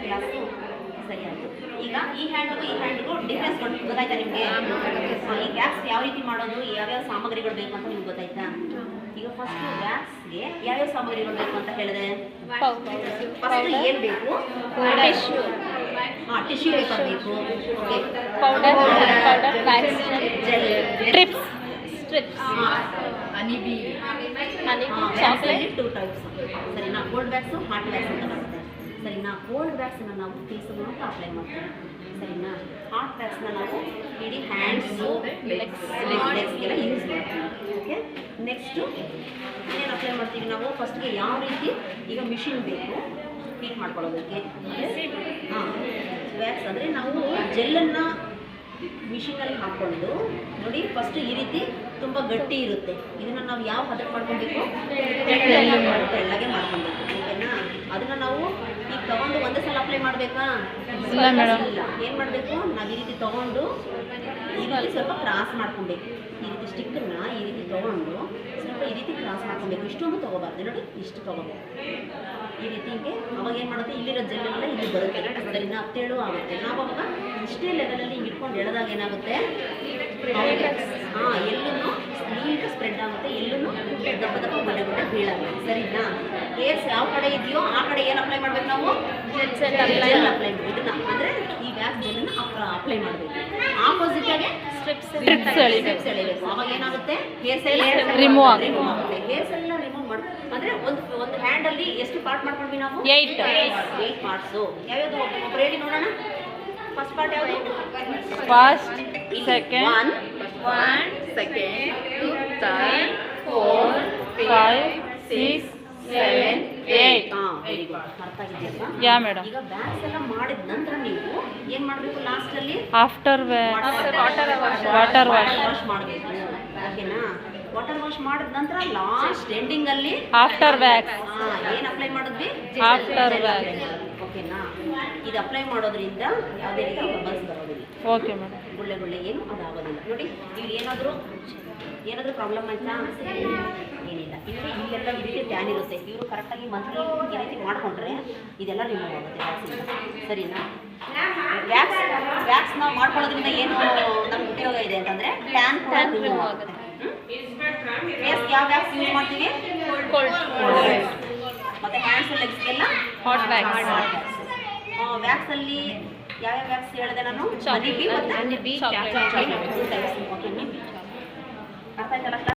Glass ಸರಿ ಆಯಿತು. ಈಗ ಈ ಹ್ಯಾಂಡ್ಗೂ ಡಿಫ್ರೆನ್ಸ್ ಗೊತ್ತಾಯ್ತಾ ನಿಮಗೆ? ಈ ವ್ಯಾಕ್ಸ್ ಯಾವ ರೀತಿ ಮಾಡೋದು, ಯಾವ್ಯಾವ ಸಾಮಗ್ರಿಗಳು ಬೇಕು ಅಂತ ನಿಮ್ಗೆ ಗೊತ್ತಾಯ್ತಾ? ಈಗ ಫಸ್ಟ್ ವ್ಯಾಕ್ಸ್ಗೆ ಯಾವ್ಯಾವ ಸಾಮಗ್ರಿಗಳು ಬೇಕು ಅಂತ ಹೇಳಿದೆ. ಫಸ್ಟ್ ಏನು ಬೇಕು? ಟಿಶ್ಯೂ ಪೇಪರ್ ಬೇಕು, powder wax, gel, strips, chocolate 2 types ಸರಿನಾ. ಕೋಲ್ಡ್ ವ್ಯಾಕ್ಸು ಹಾಟ್ ವ್ಯಾಕ್ಸ್ ಅಂತ ಬರುತ್ತೆ ಸರಿನಾ. ಕೋಲ್ಡ್ ವ್ಯಾಕ್ಸನ್ನು ನಾವು ಫೇಸ್ ಮೂಲಕ ಅಪ್ಲೈ ಮಾಡ್ತೀವಿ ಸರಿನಾ. ಹಾಟ್ ವ್ಯಾಕ್ಸ್ನ ನಾವು ಇಡೀ ಹ್ಯಾಂಡ್ಸು ಲೆಗ್ಸ್ಗೆಲ್ಲ ಯೂಸ್ ಮಾಡ್ತೀವಿ. ಓಕೆ, ನೆಕ್ಸ್ಟು ಏನು ಅಪ್ಲೈ ಮಾಡ್ತೀವಿ ನಾವು? ಫಸ್ಟ್ಗೆ ಯಾವ ರೀತಿ ಈಗ ಮಿಷಿನ್ ಬೇಕು ಹೀಟ್ ಮಾಡ್ಕೊಳ್ಳೋದಕ್ಕೆ. ವ್ಯಾಕ್ಸ್ ಅಂದರೆ ನಾವು ಜೆಲ್ಲನ್ನು ಮಿಷಿನಲ್ಲಿ ಹಾಕ್ಕೊಂಡು ನೋಡಿ, ಫಸ್ಟ್ ಈ ರೀತಿ ತುಂಬ ಗಟ್ಟಿ ಇರುತ್ತೆ. ಇದನ್ನು ನಾವು ಯಾವ ಹದಕ್ಕೆ ಮಾಡ್ಕೊಬೇಕು? ತೆಳ್ಳಗೆ ಮಾಡ್ಕೊಬೇಕು. ಓಕೆನಾ? ಅದನ್ನು ನಾವು ಈಗ ತೊಗೊಂಡು ಒಂದೇ ಸಲ ಅಪ್ಲೈ ಮಾಡಬೇಕಾ? ಇಲ್ಲ. ಏನು ಮಾಡಬೇಕು? ನಾವು ಈ ರೀತಿ ತೊಗೊಂಡು ಈ ರೀತಿ ಸ್ವಲ್ಪ ಕ್ರಾಸ್ ಮಾಡ್ಕೊಬೇಕು. ಈ ರೀತಿ ಸ್ಟಿಕ್ಕನ್ನು ಈ ರೀತಿ ತೊಗೊಂಡು ಸ್ವಲ್ಪ ಈ ರೀತಿ ಕ್ರಾಸ್ ಮಾಡ್ಕೊಬೇಕು. ಇಷ್ಟೊಂದು ತೊಗೋಬಾರ್ದು ನೋಡಿ, ಇಷ್ಟು ತೊಗೋಬೇಕು ಈ ರೀತಿ. ಹಿಂಗೆ ಅವಾಗ ಏನು ಮಾಡುತ್ತೆ? ಇಲ್ಲಿರೋ ಜೆಲ್ಲೆಲ್ಲ ಇಲ್ಲಿ ಬರುತ್ತೆ ಸರಿನಾ, ತೆಳು ಆಗುತ್ತೆ. ನಾವು ಅವಾಗ ಇಷ್ಟೇ ಲೆವೆಲಲ್ಲಿ ಹಿಂಗೆ ಇಟ್ಕೊಂಡು ಎಳೆದಾಗ ಏನಾಗುತ್ತೆ? ಎಲ್ಲೂ ನೀಟಾಗಿ ಸ್ಪ್ರೆಡ್ ಆಗುತ್ತೆ, ಎಲ್ಲೂ ದಪ್ಪ ದಪ್ಪ ಗುಡ್ಡೆ ಗುಡ್ಡೆ ಬೀಳಲ್ಲ ಸರಿನಾ. ಹೇರ್ಸ್ ಯಾವ ಕಡೆ ಇದೆಯೋ ಆ ಕಡೆ ಏನು ಅಪ್ಲೈ ಮಾಡ್ಬೇಕು ನಾವು? ಜೆಲ್ ಅಪ್ಲೈ ಮಾಡಿ. ಇದನ್ನ ಅಂದರೆ ಈ ವ್ಯಾಕ್ಸ್ ಜೆಲ್ಲನ್ನು ಅಪ್ಲೈ ಮಾಡಬೇಕು. ಆಪೋಸಿಟಾಗೆ ಸ್ಟ್ರಿಪ್ಸ್ ಎಳಿಬೇಕು. ಅವಾಗ ಏನಾಗುತ್ತೆ? ಹೇರ್ಸ್ ಎಲ್ಲ ರಿಮೂವ್ ಆಗುತ್ತೆ. ಹೇರ್ಸ್ ಎಲ್ಲ ರಿಮೂವ್ ಮಾಡಿ ಅಂದರೆ ಒಂದು ಹ್ಯಾಂಡಲ್ಲಿ ಎಷ್ಟು ಪಾರ್ಟ್ ಮಾಡ್ಕೊಂಡ್ವಿ ನಾವು? 8 ಪಾರ್ಟ್ಸು. ಯಾವ್ಯಾವುದು ಒಬ್ಬರು ಹೇಳಿ ನೋಡೋಣ. ಫಸ್ಟ್ ಪಾರ್ಟ್ ಯಾವುದು? First, second, 1 second 2 3 4 5 6 7 8. Very good, ಅರ್ಥ ಆಗಿದೆಯಲ್ವಾ? ಯಾ ಮೇಡಮ್. ಈಗ ವ್ಯಾಕ್ಸ್ ಎಲ್ಲ ಮಾಡಿದ ನಂತರ ನೀವು ಏನು ಮಾಡಬೇಕು? ಲಾಸ್ಟಲ್ಲಿ ಆಫ್ಟರ್ ವಾಟರ್ ವಾಶ್ ಮಾಡಬೇಕು. ಓಕೆನಾ? ವಾಟರ್ ವಾಶ್ ಮಾಡಿದ ನಂತರ ಲಾಸ್ಟ್ ಎಂಡಿಂಗಲ್ಲಿ ಆಫ್ಟರ್ ವ್ಯಾಕ್ಸ್ ಏನು ಅಪ್ಲೈ ಮಾಡಿದ್ವಿ? After wax. ಓಕೆನಾ? ಇದು ಅಪ್ಲೈ ಮಾಡೋದ್ರಿಂದ ಯಾವುದೇ ರೀತಿ ಬಬಲ್ಸ್ ಬರೋದಿಲ್ಲ. Okay madam. ಗುಳ್ಳೆ ಏನು ಅದಾಗೋದಿಲ್ಲ. ನೋಡಿ ಇಲ್ಲಿ ಏನಾದರೂ ಪ್ರಾಬ್ಲಮ್ ಆಯ್ತಾ? ಏನಿಲ್ಲ. ಇಲ್ಲಿ ಇಲ್ಲೆಲ್ಲ ಈ ರೀತಿ ಟ್ಯಾನ್ ಇರುತ್ತೆ. ಇವರು ಕರೆಕ್ಟಾಗಿ ಮಂತ್ಲಿ ಈ ರೀತಿ ಮಾಡಿಕೊಂಡ್ರೆ ಇದೆಲ್ಲ ರಿಮೂವ್ ಆಗುತ್ತೆ ವ್ಯಾಕ್ಸಿಂದ ಸರಿನಾ. ವ್ಯಾಕ್ಸ್ ನಾವು ಮಾಡ್ಕೊಳ್ಳೋದ್ರಿಂದ ಏನು ನಮ್ಗೆ ಉಪಯೋಗ ಇದೆ ಅಂತಂದರೆ ಟ್ಯಾನ್ ಕೂಡ ರಿಮೂವ್ ಆಗುತ್ತೆ. ಫೇಸ್ ಯಾವ ವ್ಯಾಕ್ಸ್ ಯೂಸ್ ಮಾಡ್ತೀವಿ? ಮತ್ತು ಹ್ಯಾಂಡ್ಸ್ ಲೆಗ್ಸ್ಗೆಲ್ಲ ಹಾಟ್ ವ್ಯಾಕ್ಸ್. ವ್ಯಾಕ್ಸಲ್ಲಿ ಯಾವ್ಯಾವ ವ್ಯಾಕ್ಸ್ ಹೇಳಿದೆ ನಾನು? Chocolate, chocolate. ಓಕೆನಾ? ಅರ್ಥ ಆಯ್ತಲ್ಲ?